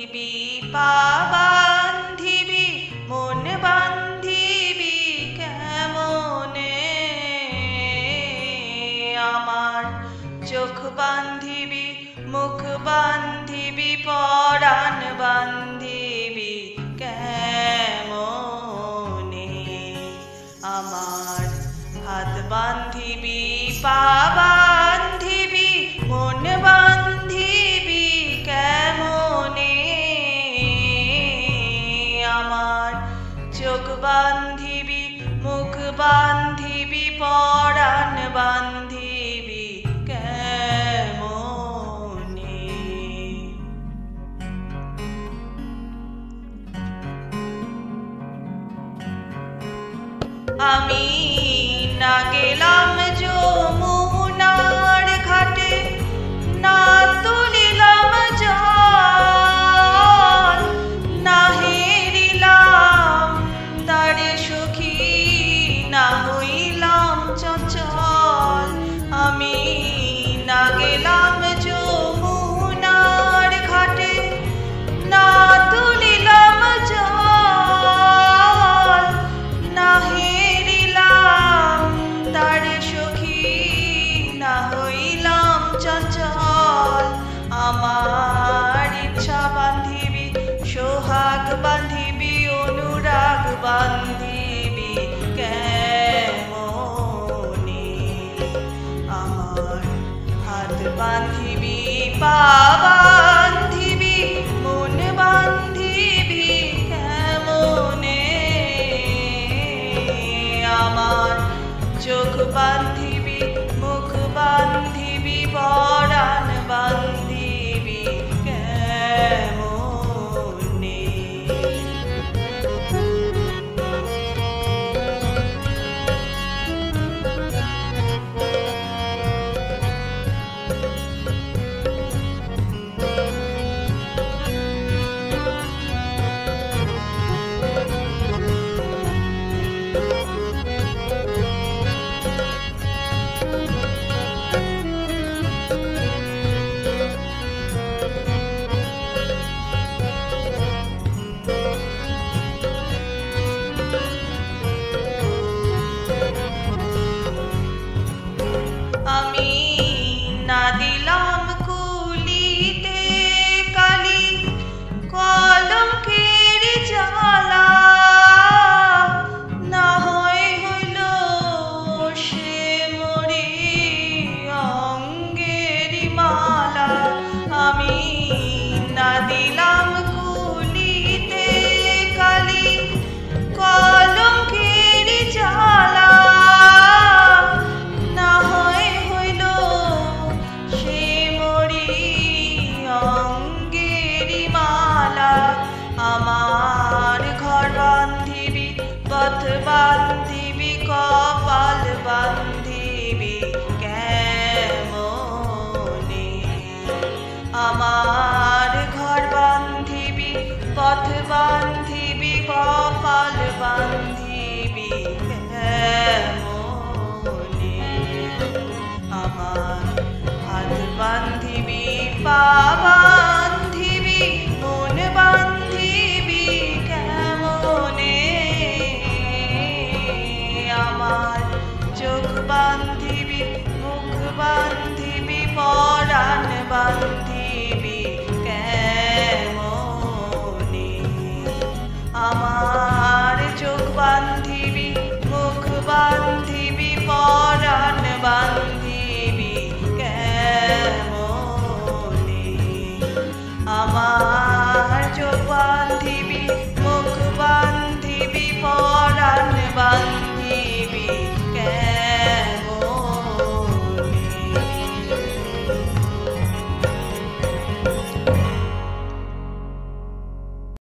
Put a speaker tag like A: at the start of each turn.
A: বান্ধিবি পা বান্ধিবি মন বান্ধিবি কেমনে আমার চোখ বান্ধিবি মুখ বান্ধিবি পরাণ বান্ধিবি কেমনে আমার হাত বান্ধিবি পা বান্ধিবি মন বান্ধিবি কেমনে আমার চোখ বান্ধিবি মুখ বান্ধিবি পরাণ বান্ধিবি কেমনে আমি না গেলাম যমুনার ঘাটে না তুলিলাম জল না হেরিলাম তারে সখী না হইলাম চঞ্চল আমি না গেলাম যমুনার ঘাটে না তুলিলাম জল না হেরিলাম তারে সখী না হইলাম চঞ্চল আমার ইচ্ছা বান্ধিবি সোহাগ বান্ধিবি অনুরাগ বান্ধিবি কেমনে আমার হাত বান্ধিবি পা বান্ধিবি মন বান্ধিবি কেমনে আমার চোখ বান্ধিবি মুখ বান্ধিবি পরাণ বান্ধিবি কেমনে আমি না দিলাম কুলিতে কালি কলঙ্কের জ্বালা না হয় হইল সে মরি অঙ্গেরি মালা আমি না দিলাম কুলিতে কালি কলঙ্কের জ্বালা না হয় হইল সে মরি অঙ্গেরি মালা আমার ঘর বান্ধিবি পথ বান্ধিবি কপাল বান্ধিবি কেমনে আমার ঘর বান্ধিবি পথ বান্ধিবি কপাল বান্ধিবি কেমনে আমার হাত বান্ধিবি পা বান্ধিবি মন বান্ধিবি কেমনে আমার চোখ বান্ধিবি মুখ বান্ধিবি পরাণ বান্ধিবি